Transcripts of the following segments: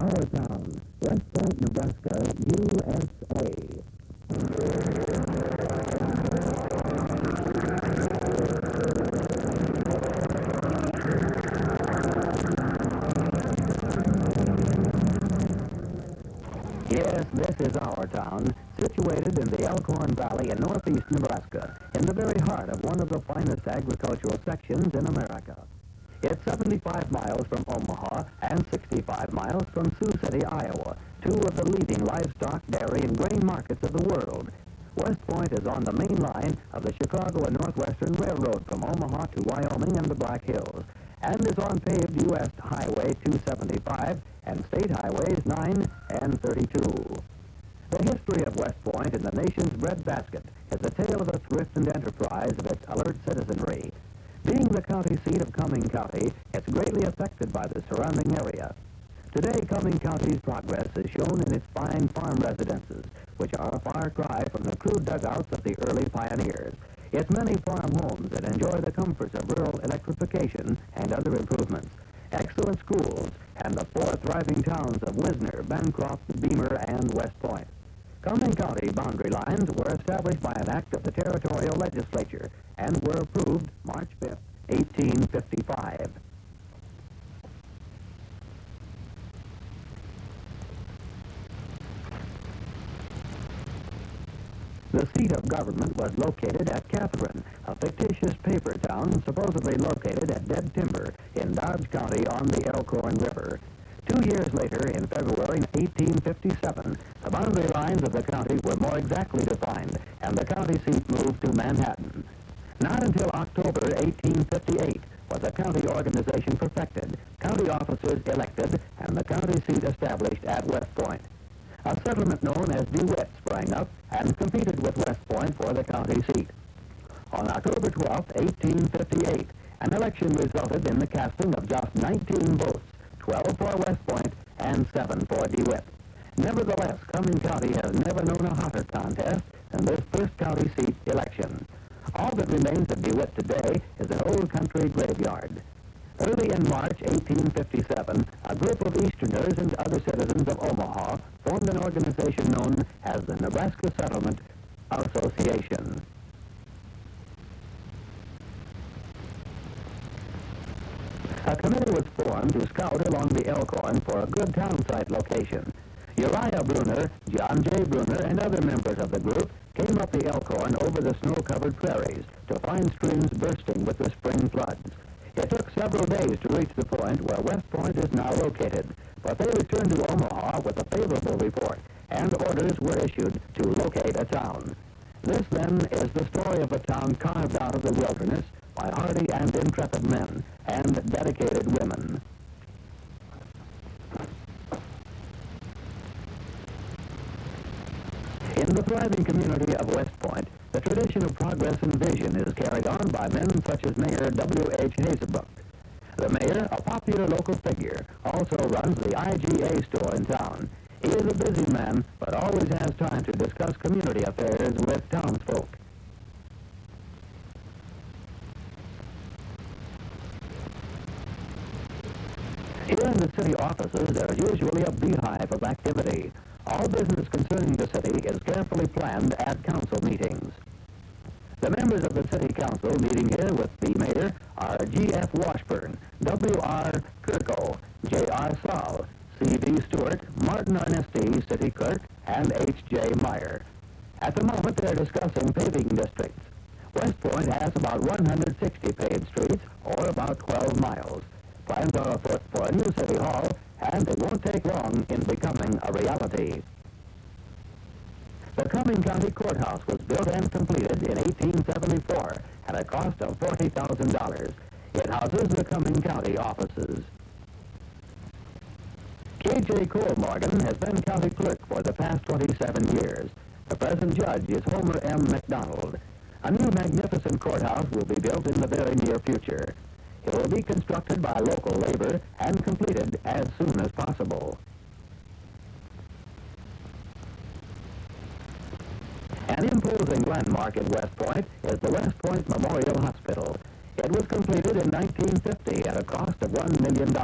Our town, West Point, Nebraska, USA. Yes, this is our town, situated in the Elkhorn Valley in northeast Nebraska, in the very heart of one of the finest agricultural sections in America. It's 75 miles from Omaha and 65 miles from Sioux City, Iowa, two of the leading livestock, dairy, and grain markets of the world. West Point is on the main line of the Chicago and Northwestern Railroad from Omaha to Wyoming and the Black Hills, and is on paved U.S. Highway 275 and State Highways 9 and 32. The history of West Point in the nation's breadbasket is a tale of the thrift and enterprise of its alert citizenry. Being the county seat of Cuming County, it's greatly affected by the surrounding area. Today, Cuming County's progress is shown in its fine farm residences, which are a far cry from the crude dugouts of the early pioneers. Its many farm homes that enjoy the comforts of rural electrification and other improvements, excellent schools, and the four thriving towns of Wisner, Bancroft, Beamer, and West Point. Cuming County boundary lines were established by an act of the territorial legislature and were approved March 5, 1855. The seat of government was located at Catherine, a fictitious paper town supposedly located at Dead Timber in Dodge County on the Elkhorn River. 2 years later, in February 1857, the boundary lines of the county were more exactly defined, and the county seat moved to Manhattan. Not until October 1858 was a county organization perfected, county officers elected, and the county seat established at West Point. A settlement known as DeWitt sprang up and competed with West Point for the county seat. On October 12, 1858, an election resulted in the casting of just 19 votes, 12 for West Point and 7 for DeWitt. Nevertheless, Cuming County has never known a hotter contest than this first county seat election. All that remains of DeWitt today is an old country graveyard. Early in March 1857, a group of Easterners and other citizens of Omaha formed an organization known as the Nebraska Settlement Association. A committee was formed to scout along the Elkhorn for a good town site location. Uriah Bruner, John J. Bruner, and other members of the group came up the Elkhorn over the snow-covered prairies to find streams bursting with the spring floods. It took several days to reach the point where West Point is now located, but they returned to Omaha with a favorable report, and orders were issued to locate a town. This, then, is the story of a town carved out of the wilderness by hardy and intrepid men and dedicated women. In the thriving community of West Point, the tradition of progress and vision is carried on by men such as Mayor W.H. Hazebrook. The mayor, a popular local figure, also runs the IGA store in town. He is a busy man, but always has time to discuss community affairs with townsfolk. Here in the city offices, there is usually a beehive of activity. All business concerning the city is carefully planned at council meetings. The members of the city council meeting here with the mayor are G.F. Washburn, W.R. Kirko, J.R. Saul, C.V. Stewart, Martin Arnesti, city clerk, and H.J. Meyer. At the moment, they're discussing paving districts. West Point has about 160 paved streets, or about 12 miles. Plans are afoot for a new city hall, and it won't take long in becoming a reality. The Cuming County Courthouse was built and completed in 1874 at a cost of $40,000. It houses the Cuming County offices. K.J. Cole Morgan has been county clerk for the past 27 years. The present judge is Homer M. McDonald. A new magnificent courthouse will be built in the very near future. It will be constructed by local labor and completed as soon as possible. An imposing landmark in West Point is the West Point Memorial Hospital. It was completed in 1950 at a cost of $1 million.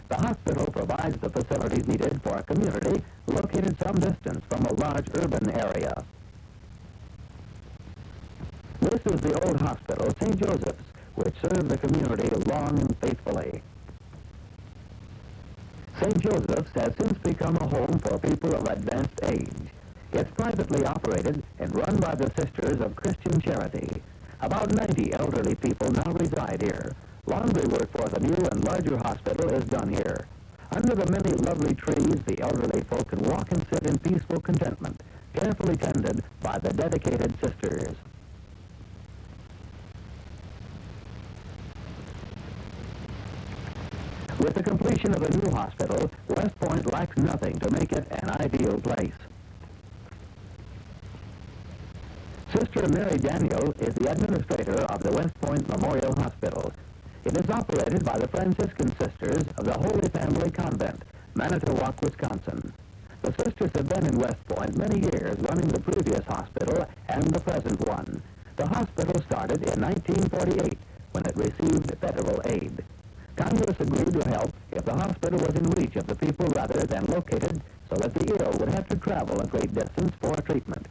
The hospital provides the facilities needed for a community located some distance from a large urban area. This is the old hospital, St. Joseph's, which served the community long and faithfully. St. Joseph's has since become a home for people of advanced age. It's privately operated and run by the Sisters of Christian Charity. About 90 elderly people now reside here. Laundry work for the new and larger hospital is done here. Under the many lovely trees, the elderly folk can walk and sit in peaceful contentment, carefully tended by the dedicated sisters. With the completion of the new hospital, West Point lacks nothing to make it an ideal place. Sister Mary Daniel is the administrator of the West Point Memorial Hospital. It is operated by the Franciscan Sisters of the Holy Family Convent, Manitowoc, Wisconsin. The sisters have been in West Point many years, running the previous hospital and the present one. The hospital started in 1948 when it received federal aid. Congress agreed to help if the hospital was in reach of the people rather than located so that the ill would have to travel a great distance for treatment.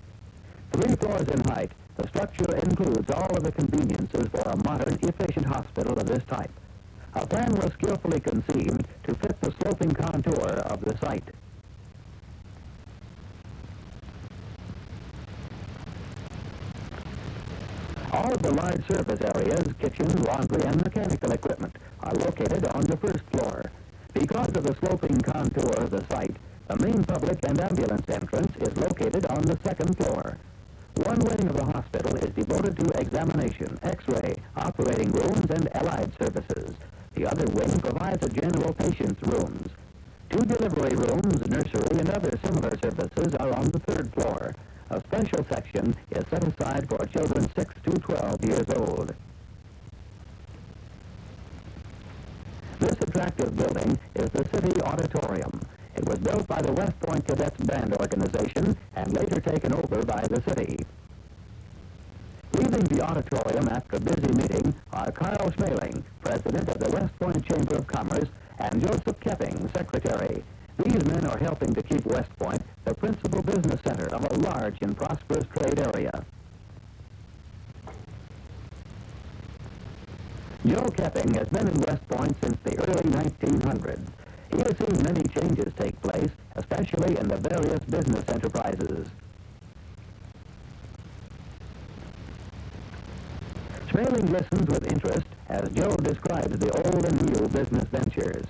3 floors in height, the structure includes all of the conveniences for a modern, efficient hospital of this type. A plan was skillfully conceived to fit the sloping contour of the site. All of the large surface areas, kitchen, laundry, and mechanical equipment are located on the first floor. Because of the sloping contour of the site, the main public and ambulance entrance is located on the second floor. One wing of the hospital is devoted to examination, X-ray, operating rooms, and allied services. The other wing provides a general patient's rooms. 2 delivery rooms, nursery, and other similar services are on the third floor. A special section is set aside for children 6 to 12 years old. This attractive building is the City Auditorium. It was built by the West Point Cadets Band Organization and later taken over by the city. Leaving the auditorium after a busy meeting are Carl Schmeling, president of the West Point Chamber of Commerce, and Joseph Kepping, secretary. These men are helping to keep West Point the principal business center of a large and prosperous trade area. Joe Kepping has been in West Point since the early 1900s. He has seen many changes take place, especially in the various business enterprises. Schmeling listens with interest as Joe describes the old and new business ventures.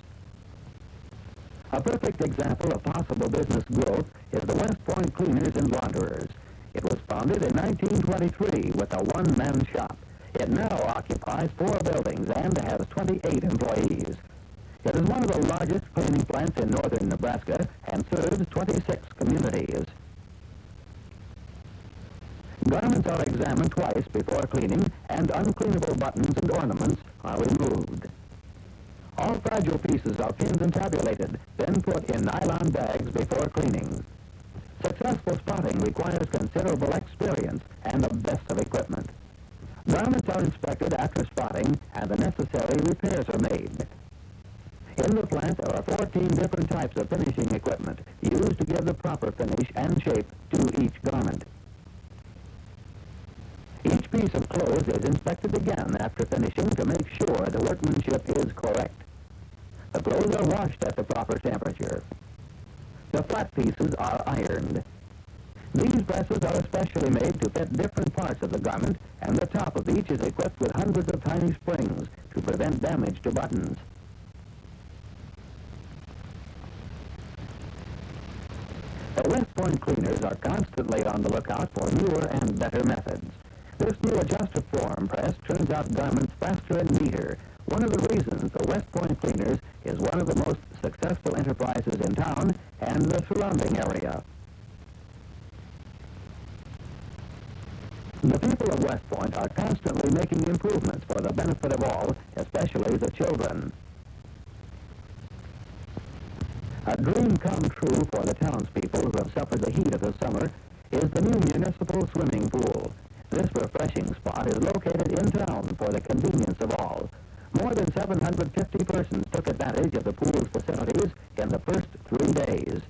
A perfect example of possible business growth is the West Point Cleaners and Launderers. It was founded in 1923 with a one-man shop. It now occupies 4 buildings and has 28 employees. It is one of the largest cleaning plants in northern Nebraska and serves 26 communities. Garments are examined twice before cleaning, and uncleanable buttons and ornaments are removed. All fragile pieces are pinned and tabulated, then put in nylon bags before cleaning. Successful spotting requires considerable experience and the best of equipment. Garments are inspected after spotting, and the necessary repairs are made. In the plant, there are 14 different types of finishing equipment used to give the proper finish and shape to each garment. Each piece of clothes is inspected again after finishing to make sure the workmanship is correct. The clothes are washed at the proper temperature. The flat pieces are ironed. These presses are especially made to fit different parts of the garment, and the top of each is equipped with hundreds of tiny springs to prevent damage to buttons. The West Point cleaners are constantly on the lookout for newer and better methods. This new adjuster-form press turns out garments faster and neater. One of the reasons the West Point cleaners is one of the most successful enterprises in town and the surrounding area. The people of West Point are constantly making improvements for the benefit of all, especially the children. A dream come true for the townspeople who have suffered the heat of the summer is the new municipal swimming pool. This refreshing spot is located in town for the convenience of all. More than 750 persons took advantage of the pool's facilities in the first 3 days.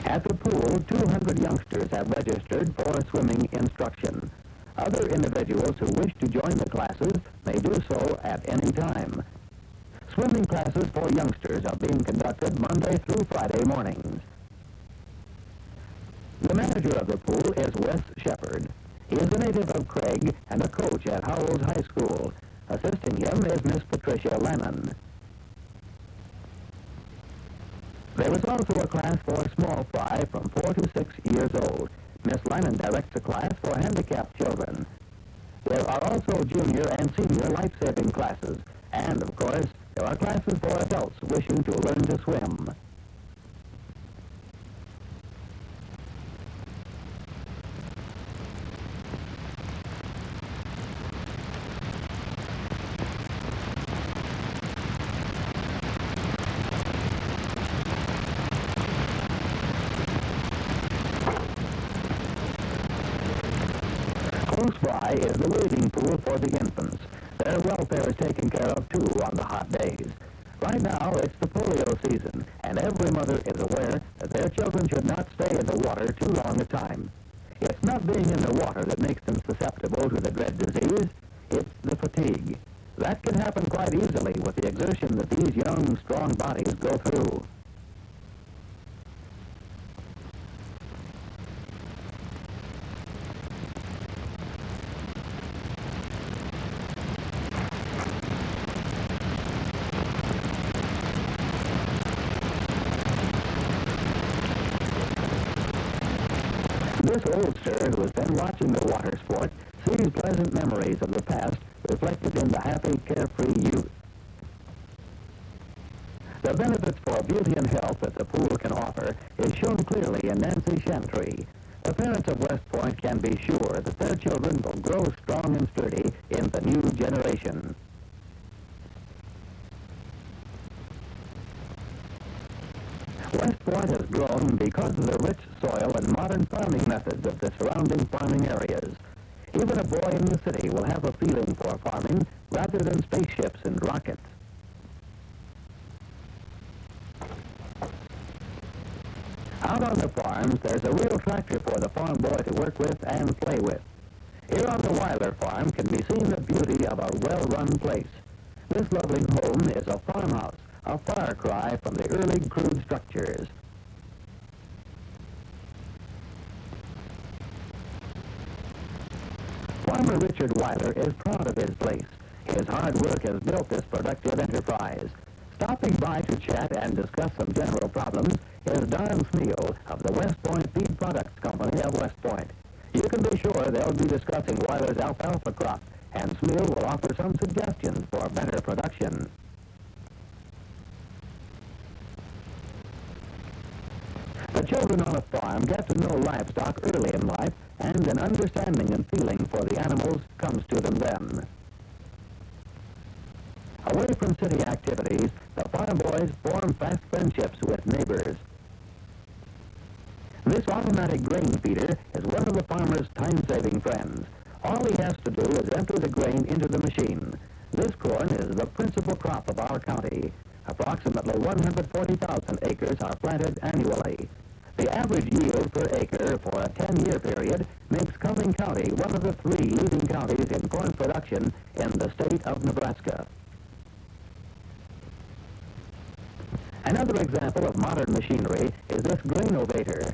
At the pool, 200 youngsters have registered for swimming instruction. Other individuals who wish to join the classes may do so at any time. Swimming classes for youngsters are being conducted Monday through Friday mornings. The manager of the pool is Wes Shepard. He is a native of Craig and a coach at Howells High School. Assisting him is Miss Patricia Lennon. There is also a class for small fry from 4 to 6 years old. Miss Lennon directs a class for handicapped children. There are also junior and senior life-saving classes. And, of course, there are classes for adults wishing to learn to swim. Close by is the wading pool for the infants. Their welfare is taken care of, too, on the hot days. Right now, it's the polio season, and every mother is aware that their children should not stay in the water too long a time. It's not being in the water that makes them susceptible to the dread disease. It's the fatigue. That can happen quite easily with the exertion that these young, strong bodies go through. This oldster who has been watching the water sport sees pleasant memories of the past reflected in the happy, carefree youth. The benefits for beauty and health that the pool can offer is shown clearly in Nancy Chantry. The parents of West Point can be sure that their children will grow strong and sturdy in the new generation. West Point has grown because of the rich soil and modern farming methods of the surrounding farming areas. Even a boy in the city will have a feeling for farming rather than spaceships and rockets. Out on the farms, there's a real tractor for the farm boy to work with and play with. Here on the Weiler farm can be seen the beauty of a well-run place. This lovely home is a farmhouse, a far cry from the early crude structures. Farmer Richard Weiler is proud of his place. His hard work has built this productive enterprise. Stopping by to chat and discuss some general problems is Don Smeal of the West Point Feed Products Company of West Point. You can be sure they'll be discussing Weiler's alfalfa crop, and Smeal will offer some suggestions for better production. The children on a farm get to know livestock early in life, and an understanding and feeling for the animals comes to them then. Away from city activities, the farm boys form fast friendships with neighbors. This automatic grain feeder is one of the farmer's time-saving friends. All he has to do is enter the grain into the machine. This corn is the principal crop of our county. Approximately 140,000 acres are planted annually. The average yield per acre for a 10-year period makes Cuming County one of the 3 leading counties in corn production in the state of Nebraska. Another example of modern machinery is this grainovator.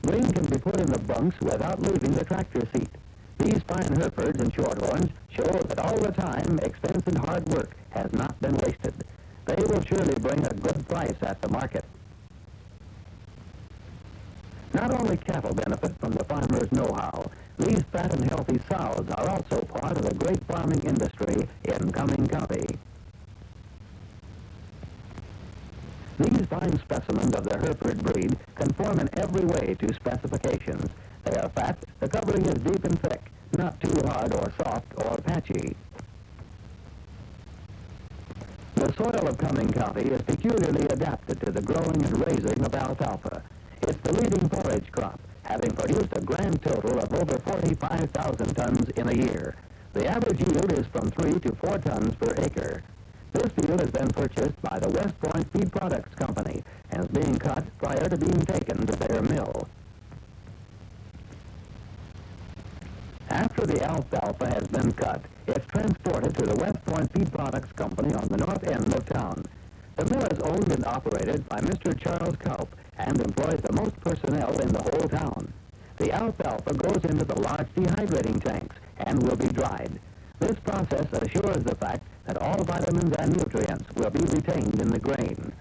Grain can be put in the bunks without leaving the tractor seat. These fine Herefords and Shorthorns show that all the time, expense and hard work has not been wasted. They will surely bring a good price at the market. Not only cattle benefit from the farmer's know-how, these fat and healthy sows are also part of the great farming industry in Cuming County. These fine specimens of the Hereford breed conform in every way to specifications. They are fat, the covering is deep and thick, not too hard or soft or patchy. The soil of Cuming County is peculiarly adapted to the growing and raising of alfalfa. It's the leading forage crop, having produced a grand total of over 45,000 tons in a year. The average yield is from 3 to 4 tons per acre. This field has been purchased by the West Point Feed Products Company and is being cut prior to being taken to their mill. After the alfalfa has been cut, it's transported to the West Point Feed Products Company on the north end of town. The mill is owned and operated by Mr. Charles Culp and employs the most personnel in the whole town. The alfalfa goes into the large dehydrating tanks and will be dried. This process assures the fact that all vitamins and nutrients will be retained in the grain.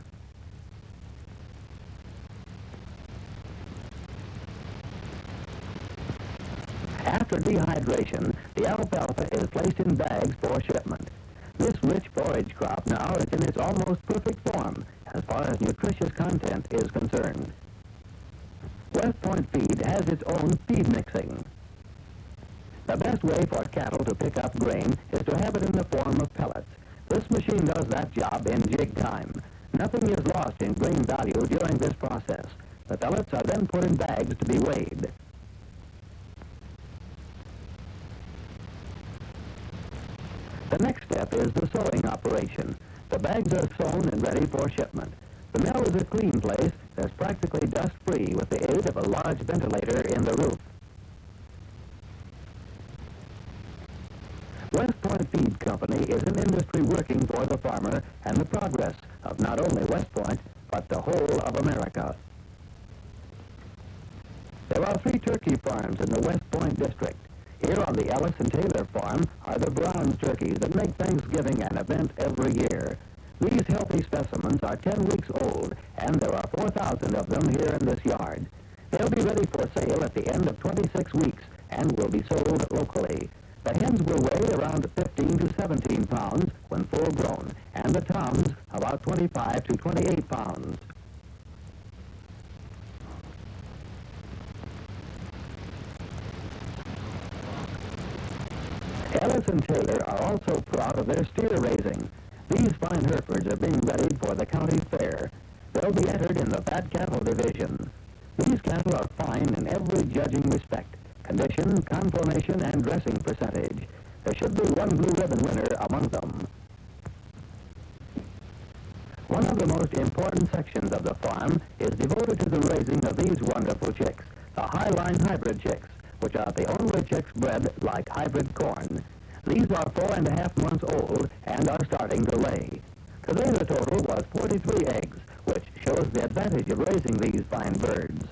After dehydration, the alfalfa is placed in bags for shipment. This rich forage crop now is in its almost perfect form as far as nutritious content is concerned. West Point Feed has its own feed mixing. The best way for cattle to pick up grain is to have it in the form of pellets. This machine does that job in jig time. Nothing is lost in grain value during this process. The pellets are then put in bags to be weighed. The next step is the sewing operation. The bags are sewn and ready for shipment. The mill is a clean place that's practically dust-free with the aid of a large ventilator in the roof. West Point Feed Company is an industry working for the farmer and the progress of not only West Point, but the whole of America. There are 3 turkey farms in the West Point district. Here on the Ellis and Taylor farm are the Brown turkeys that make Thanksgiving an event every year. These healthy specimens are 10 weeks old, and there are 4,000 of them here in this yard. They'll be ready for sale at the end of 26 weeks and will be sold locally. The hens will weigh around 15 to 17 pounds when full grown, and the toms about 25 to 28 pounds. Ellis and Taylor are also proud of their steer raising. These fine Herefords are being readied for the county fair. They'll be entered in the fat cattle division. These cattle are fine in every judging respect: condition, conformation, and dressing percentage. There should be one blue ribbon winner among them. One of the most important sections of the farm is devoted to the raising of these wonderful chicks, the Highline hybrid chicks, which are the only chicks bred like hybrid corn. These are 4.5 months old and are starting to lay. Today the total was 43 eggs, which shows the advantage of raising these fine birds.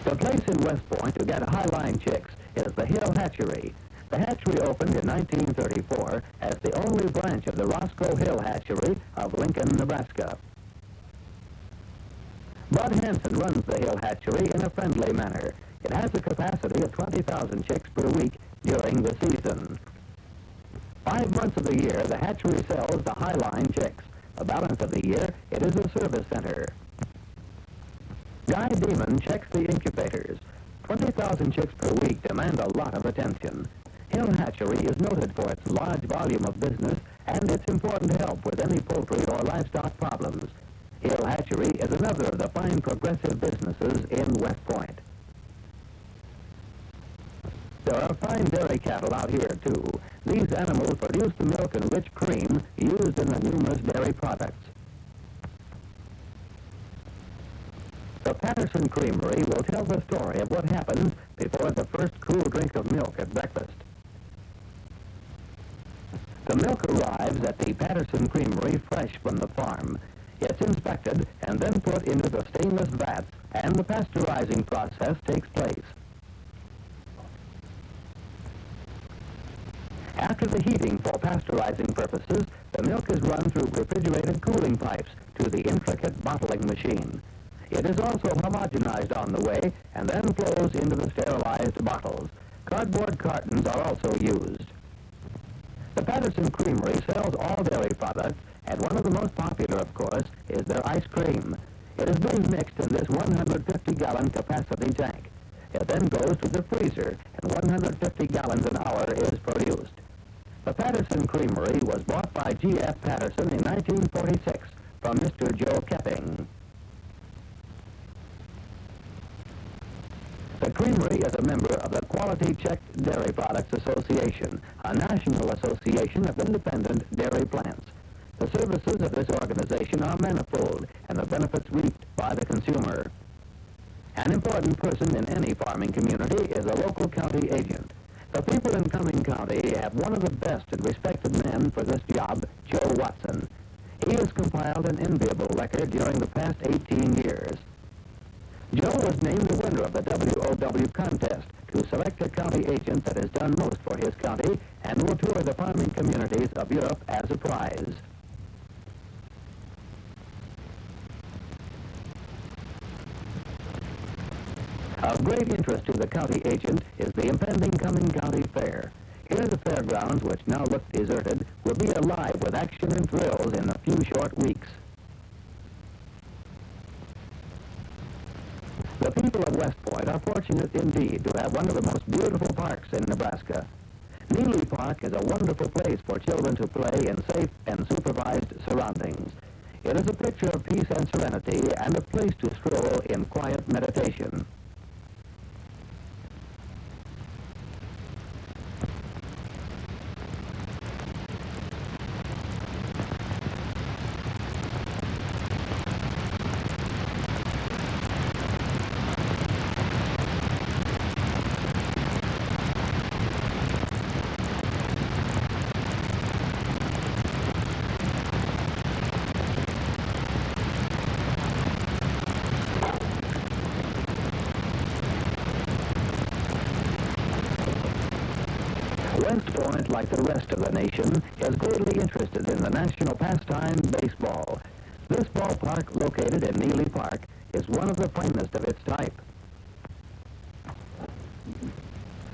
The place in West Point to get Highline chicks is the Hill Hatchery. The hatchery opened in 1934 as the only branch of the Roscoe Hill Hatchery of Lincoln, Nebraska. Bud Hansen runs the Hill Hatchery in a friendly manner. It has a capacity of 20,000 chicks per week during the season. 5 months of the year, the hatchery sells the Highline chicks. The balance of the year, it is a service center. Guy Beeman checks the incubators. 20,000 chicks per week demand a lot of attention. Hill Hatchery is noted for its large volume of business and its important help with any poultry or livestock problems. Hill Hatchery is another of the fine progressive businesses in West Point. There are fine dairy cattle out here, too. These animals produce the milk and rich cream used in the numerous dairy products. The Patterson Creamery will tell the story of what happens before the first cool drink of milk at breakfast. The milk arrives at the Patterson Creamery fresh from the farm. It's inspected and then put into the stainless vats, and the pasteurizing process takes place. After the heating for pasteurizing purposes, the milk is run through refrigerated cooling pipes to the intricate bottling machine. It is also homogenized on the way and then flows into the sterilized bottles. Cardboard cartons are also used. The Patterson Creamery sells all dairy products, and one of the most popular, of course, is their ice cream. It is being mixed in this 150-gallon capacity tank. It then goes to the freezer, and 150 gallons an hour is produced. The Patterson Creamery was bought by G.F. Patterson in 1946 from Mr. Joe Kepping. The Creamery is a member of the Quality Checked Dairy Products Association, a national association of independent dairy plants. The services of this organization are manifold, and the benefits reaped by the consumer. An important person in any farming community is a local county agent. The people in Cuming County have one of the best and respected men for this job, Joe Watson. He has compiled an enviable record during the past 18 years. Joe was named the winner of the WOW contest to select a county agent that has done most for his county and will tour the farming communities of Europe as a prize. Of great interest to the county agent is the impending Cuming County Fair. Here the fairgrounds, which now look deserted, will be alive with action and thrills in a few short weeks. The people of West Point are fortunate indeed to have one of the most beautiful parks in Nebraska. Neely Park is a wonderful place for children to play in safe and supervised surroundings. It is a picture of peace and serenity and a place to stroll in quiet meditation. West Point, like the rest of the nation, is greatly interested in the national pastime, baseball. This ballpark, located in Neely Park, is one of the finest of its type.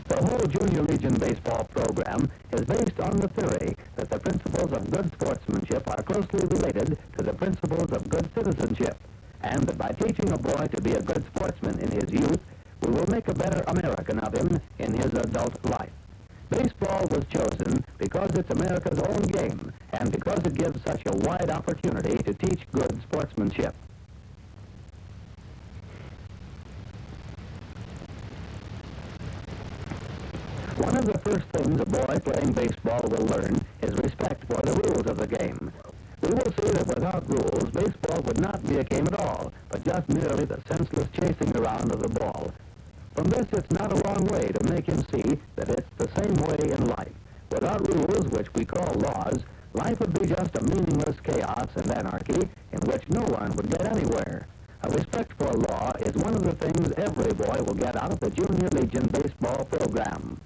The whole Junior Legion baseball program is based on the theory that the principles of good sportsmanship are closely related to the principles of good citizenship, and that by teaching a boy to be a good sportsman in his youth, we will make a better American of him in his adult life. Baseball was chosen because it's America's own game and because it gives such a wide opportunity to teach good sportsmanship. One of the first things a boy playing baseball will learn is respect for the rules of the game. We will see that without rules, baseball would not be a game at all, but just merely the senseless chasing around of the ball. From this, it's not a long way to make him see that it's the same way in life. Without rules, which we call laws, life would be just a meaningless chaos and anarchy in which no one would get anywhere. A respect for law is one of the things every boy will get out of the Junior Legion baseball program.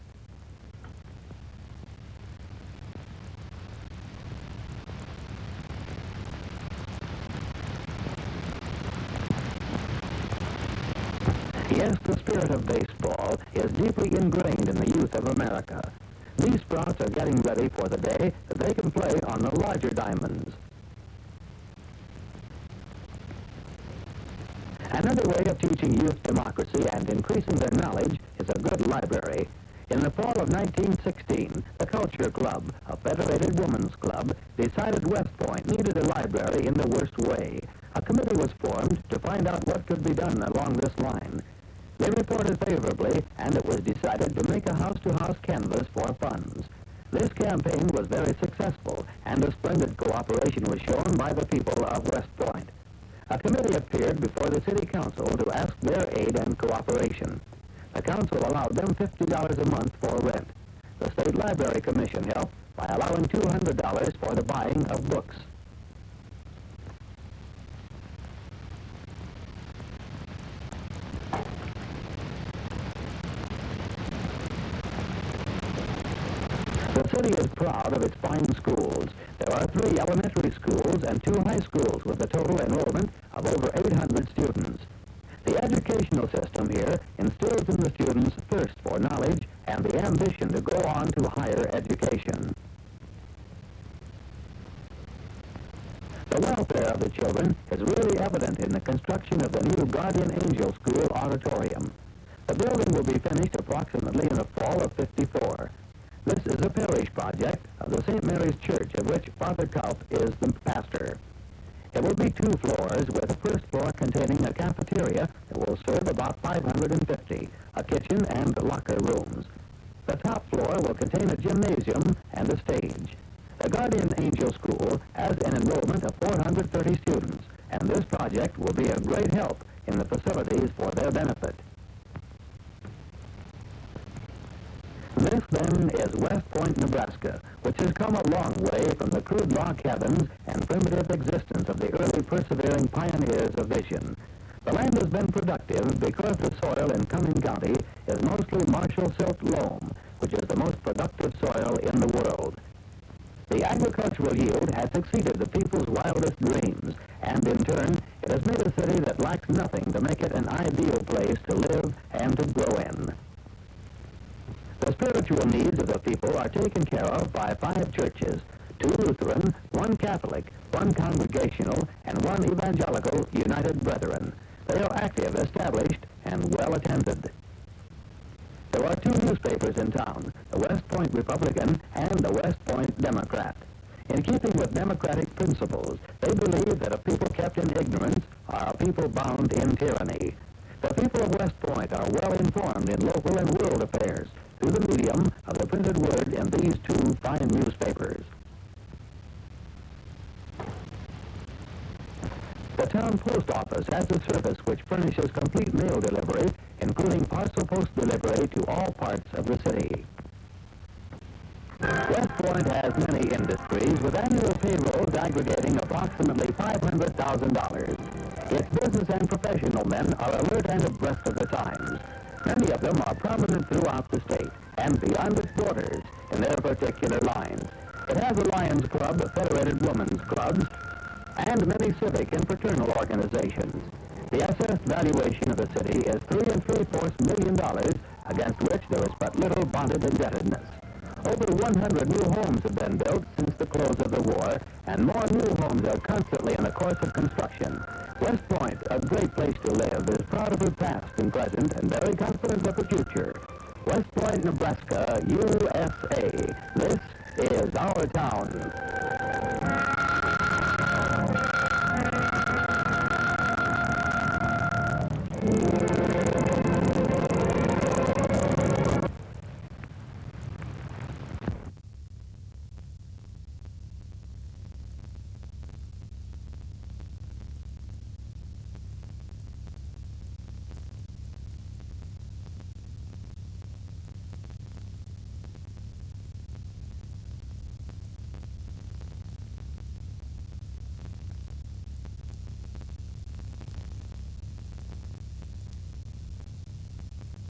Yes, the spirit of baseball is deeply ingrained in the youth of America. These sprouts are getting ready for the day that they can play on the larger diamonds. Another way of teaching youth democracy and increasing their knowledge is a good library. In the fall of 1916, the Culture Club, a federated women's club, decided West Point needed a library in the worst way. A committee was formed to find out what could be done along this line. They reported favorably, and it was decided to make a house-to-house canvass for funds. This campaign was very successful, and a splendid cooperation was shown by the people of West Point. A committee appeared before the city council to ask their aid and cooperation. The council allowed them $50 a month for rent. The State Library Commission helped by allowing $200 for the buying of books. The city is proud of its fine schools. There are 3 elementary schools and 2 high schools with a total enrollment of over 800 students. The educational system here instills in the students thirst for knowledge and the ambition to go on to higher education. The welfare of the children is really evident in the construction of the new Guardian Angel School auditorium. The building will be finished approximately in the fall of '54. This is a parish project of the St. Mary's Church, of which Father Culp is the pastor. It will rooms. The top floor will contain a gymnasium and a stage. The Guardian Angel School has an enrollment of 430 students, and this project will be a great help in the facilities for their benefit. This, then, is West Point, Nebraska, which has come a long way from the crude log cabins and primitive existence of the early persevering pioneers of vision. The land has been productive because the soil in Cuming County is mostly Marshall Silt loam, which is the most productive soil in the world. The agricultural yield has exceeded the people's wildest dreams, and in turn, it has made a city that lacks nothing to make it an ideal place to live and to grow in. The spiritual needs of the people are taken care of by 5 churches, 2 Lutheran, 1 Catholic, 1 Congregational, and 1 Evangelical United Brethren. They are active, established, and well attended. There are 2 newspapers in town, the West Point Republican and the West Point Democrat. In keeping with democratic principles, they believe that a people kept in ignorance are a people bound in tyranny. The people of West Point are well informed in local and world affairs through the medium of the printed word in these 2 fine newspapers. The town post office has a service which furnishes complete mail delivery, including parcel post delivery to all parts of the city. West Point has many industries with annual payrolls aggregating approximately $500,000. Its business and professional men are alert and abreast of the times. Many of them are prominent throughout the state and beyond its borders in their particular lines. It has a Lions Club, Federated Women's Clubs, and many civic and fraternal organizations. The assessed valuation of the city is $3 3/4 million, against which there is but little bonded indebtedness. Over 100 new homes have been built since the close of the war, and more new homes are constantly in the course of construction. West Point, a great place to live, is proud of her past and present and very confident of the future. West Point, Nebraska, USA. This is our town.